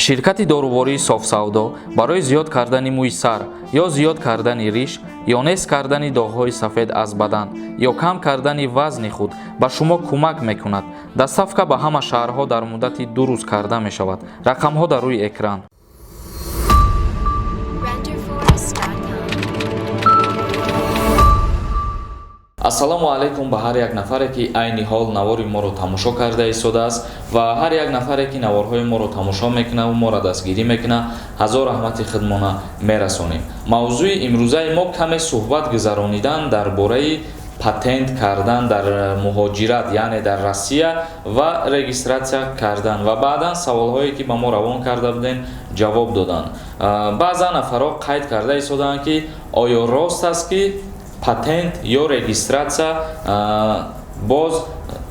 ширкати дорувори софсавдо барои зиёд кардани мӯи сар ё зиёд кардани риш ё нес кардани доғҳои сафед аз бадан ё кам кардани вазни худ ба шумо кӯмак мекунад. Доставка ба ҳама шаҳрҳо дар муддати 2 рӯз карда мешавад. Рақамҳо дар рӯи экран. ассалому алайкум ба ҳар як нафаре ки айни ҳол навори моро тамошо карда истодааст ва ҳар як нафаре ки наворҳои моро тамошо мекунад ва моро дастгирӣ мекунад ҳазор раҳмати хидмона мерасонем. мавзӯи имрӯзаи мо каме суҳбат гузаронидан дар бораи патент кардан дар муҳоҷират, яъне дар Россия ва регистратсия кардан ва баъдан саволҳое ки ба мо равон карда буден ҷавоб додан. баъзан нафаро қайд карда истоданд ки оё рост аст ки патент ё регистратсия боз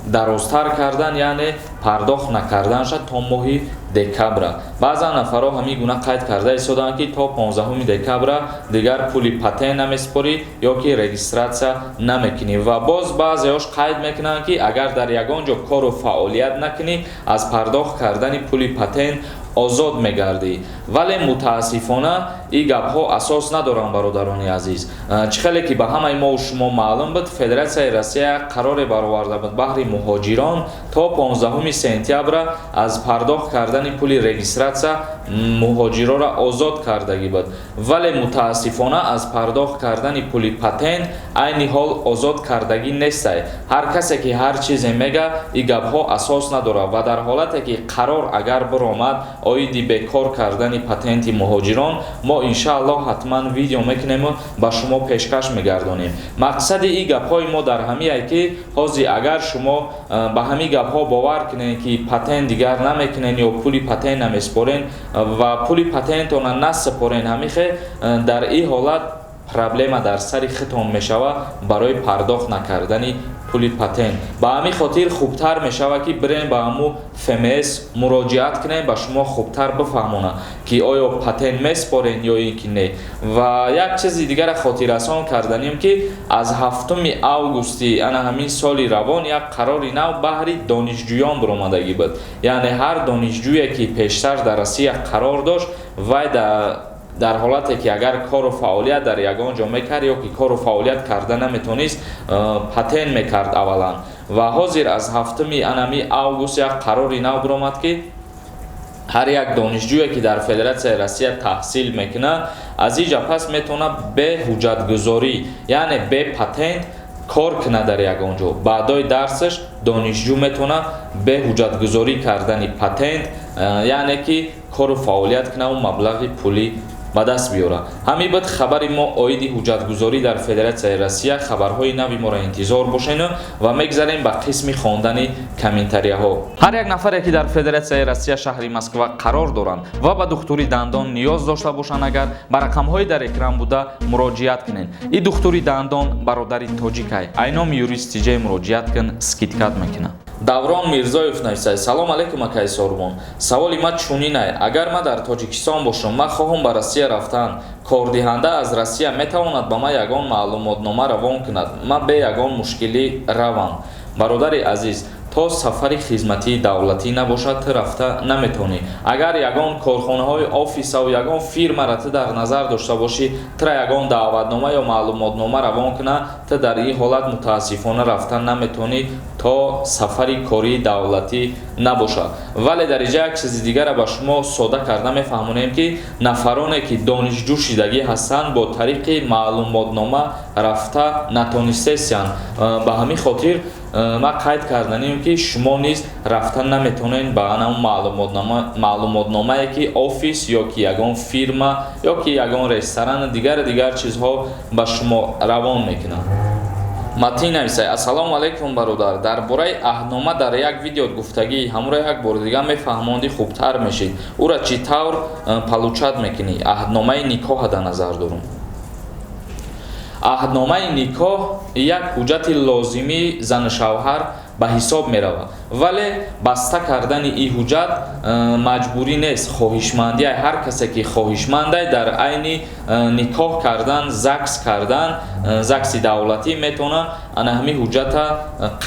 дарозтар кардан, яъне пардохт накарданша то моҳи декабра. баъзан нафаро ҳамин гуна қайд карда истоданд ки то 15 декабра дигар пули патент намеспорӣ ё ки регистратсия намекунӣ ва боз баъзеҳош қайд мекунанд ки агар дар ягон ҷо кору фаъолият накунӣ аз пардохт кардани пули патент озод мегардӣ. вале мутаассифона ин гапҳо асос надоранд, бародарони азиз. чӣ хеле ки ба ҳамаи мо шумо маълум буд, Федератсияи Россия қароре бароварда буд баҳри муҳоҷирон то 15 сентябра аз пардохт кардани пули регистратсия муҳоҷирора озод кардагӣ буд. вале мутаассифона аз пардохт кардани пули патент айни ҳол озод кардагӣ нестай. ҳар касе ки ҳар чизе мега ин гапҳо асос надорад ва дар ҳолате ки қарор агар биромад оиди бекор кардани патенти муҳоҷирон, мо иншааллоҳ ҳатман видео мекунему ба шумо пешкаш мегардонем. мақсади ин гапҳои мо дар ҳамие ки ҳозир агар шумо ба ҳамин гапҳо бовар кунед ки патент дигар намекунед ё пули патент намеспорен ва пули патентона насупорен, ҳамихе дар ин ҳолат проблема дар сари хитон мешавад барои пардохт накардани пули патент. ба ҳамин хотир хубтар мешавад ки бирем ба ҳамун ФМС муроҷиат кунем, ба шумо хубтар бифаҳмонад ки оё патент меспорен ё ин ки не. ва як чизи дигара хотиррасон карданем ки аз 7 августи ана ҳамин соли равон як қарори нав баҳри донишҷӯён биромадагӣ буд. яъне ҳар донишҷӯе ки пештар дар Россия қарор дошт, вай дар ҳолате ки агар кору фаъолият дар ягон ҷо мекард ё ки кору фаъолият карда наметонист, патент мекард аввалан. ва ҳозир аз 7 анами август як қарори нав биромад ки ҳар як донишҷӯе ки дар Федератсияи Россия таҳсил мекунад, аз ин ҷо пас метавонад бе ҳуҷҷатгузорӣ, яъне бе патент кор кунад дар ягон ҷо. баъдои дарсаш донишҷӯ метавонад бе ҳуҷҷатгузорӣ кардани патент, яъне ки кору фаъолият кунад ва маблағи пулӣ ба даст биёра. ҳамин буд хабари мо оиди ҳуҷҷатгузорӣ дар Федератсияи Россия. хабарҳои нави моро интизор бошед ва мегзарем ба қисми хондани комментарияҳо. ҳар як нафаре ки дар Федератсияи Россия шаҳри Москва қарор доранд ва ба духтури дандон ниёз дошта бошанд, агар ба рақамҳои дар экран буда муроҷиат кунед. ин духтури дандон бародари тоҷикай. айном юристи ҷе муроҷиат кун, скидкат мекунад. даврон мирзоев нависад: салом алейкум акаи Сорбон. саволи ма чунинай: агар ма дар Тоҷикистон бошам, ма хоҳам ба Россия рафтан, кордиҳанда аз Россия метавонад ба ма ягон маълумотнома равон кунад? ма бе ягон мушкилӣ равам. бародари азиз, то сафари хизматии давлатӣ набошад, ту рафта наметавонӣ. агар ягон корхонаҳои офисаву ягон фирмара ту дар назар дошта бошӣ, тура ягон даъватнома ё маълумотнома равон кунад, ту дар ин ҳолат мутаассифона рафта наметавонӣ, то сафари кории давлатӣ набошад. вале дар инҷа як чизи дигара ба шумо сода карда мефаҳмонем ки нафароне ки донишҷӯ шидагӣ ҳастанд, бо тариқи маълумотнома рафта натонистесиянд. ба ҳамин хотир ма қайд карданем ки шумо низ рафта наметавонед ба ана маълумотномае ки офис ё ки ягон фирма ё ки ягон ресторан дигар чизҳо ба шумо равон мекунад. матин нависад: ассалому алейкум бародар, дар бораи аҳднома дар як видео гуфтагӣ ҳамуро як бори дига мефаҳмонди хубтар мешид. ура чӣ тавр палучат мекунӣ? аҳдномаи никоҳа дар назар дорам. аҳдномаи никоҳ як ҳуҷҷати лозимии зану шавҳар ба ҳисоб мерава. Вале баста кардани ин ҳуҷҷат маҷбурӣ нест. хоҳишмандии ҳар касе ки хоҳишмандай дар айни никоҳ кардан, ЗАГС кардан, ЗАГСи давлатӣ метавона ана ҳамин ҳуҷҷата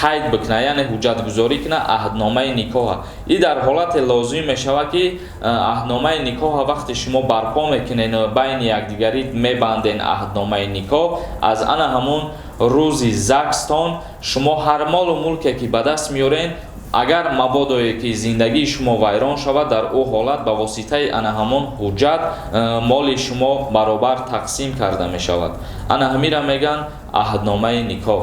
қайд бикна, яъне ҳуҷҷатгузорӣ кина аҳдномаи никоҳа. ин дар ҳолате лозим мешавад ки аҳдномаи никоҳа вақте шумо барпо мекунед, байни якдигарӣ мебанден аҳдномаи никоҳ, аз ана ҳамун рӯзи ЗАГСтон шумо ҳар молу мулке ки ба даст меорен, агар мабодое ки зиндагии шумо вайрон шавад, дар ӯ ҳолат ба воситаи ана ҳамон ҳуҷҷат моли шумо баробар тақсим карда мешавад. ана ҳамира меган аҳдномаи никоҳ.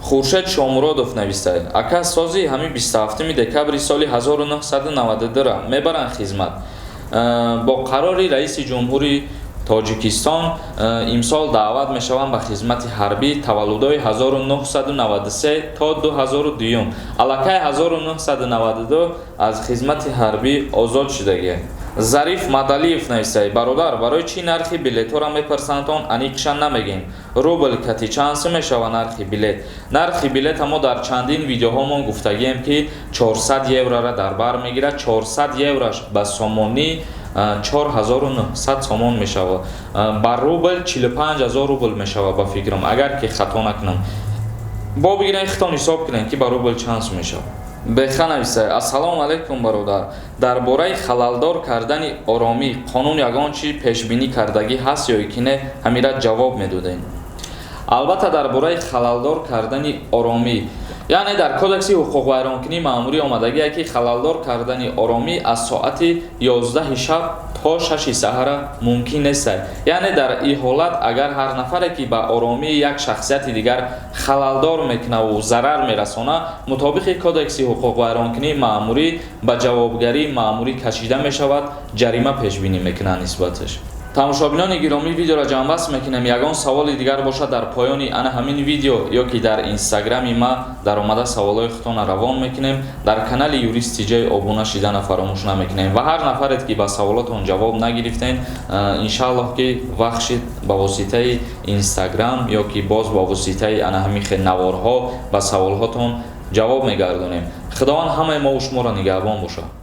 хуршед шомуродов нависад: ака сози ҳами 27 декабри соли 1992 мебаранд хизмат. бо қарори раиси ҷумҳури Тоҷикистон имсол даъват мешаванд ба хизмати ҳарбӣ таваллудои 1993 то 2002. аллакай 1992 аз хизмати ҳарбӣ озод шудагӣ. Зариф Мадалиев нависад: бародар, барои чӣ нархи билетҳоро мепарсандтон, аниқшан намегем. Рубл кати чанд сум мешава нархи билет? Нархи билета мо дар чандин видеоҳомон гуфтагем ки 400 еврора дар бар мегирад. 400 еврош ба сомонӣ 4900 сомон мешава. Ба рубл 45000 рубл мешава ба фикрам, агар ки хато накунам. бо бигирен хитон ҳисоб кунем ки ба рубл чанд сум мешава. беха нависад: ассалому алайкум бародар, дар бораи халалдор кардани оромӣ қонун ягон чи пешбинӣ кардагӣ ҳаст ё ки не? ҳамира ҷавоб медодем. албатта дар бораи халалдор кардани оромӣ, яъне дар кодекси ҳуқуқвайронкунӣ маъмурӣ омадагие ки халалдор кардани оромӣ аз соати 11 шаб то 6 саҳара мумкин нест. яъне дар ин ҳолат агар ҳар нафаре ки ба оромии як шахсияти дигар халалдор мекунаву зарар мерасона, мутобиқи кодекси ҳуқуқвайронкунӣ маъмурӣ ба ҷавобгарии маъмурӣ кашида мешавад, ҷарима пешбинӣ мекунад нисбаташ. тамошобинони гиромӣ, видеоро ҷамъбаст мекунем. ягон саволи дигар бошад дар поёни ана ҳамин видео ё ки дар инстаграми ма даромада саволҳои худтонро равон мекунем. дар канали юристи ҷей обуна шидана фаромӯш намекунем ва ҳар нафаре ки ба саволотон ҷавоб нагирифтен, иншааллоҳ ки вақт шид ба воситаи инстаграм ё ки боз ба воситаи ана ҳамин наворҳо ба саволҳотон ҷавоб мегардонем. худованд ҳамаи мо ва шуморо нигаҳбон бошад.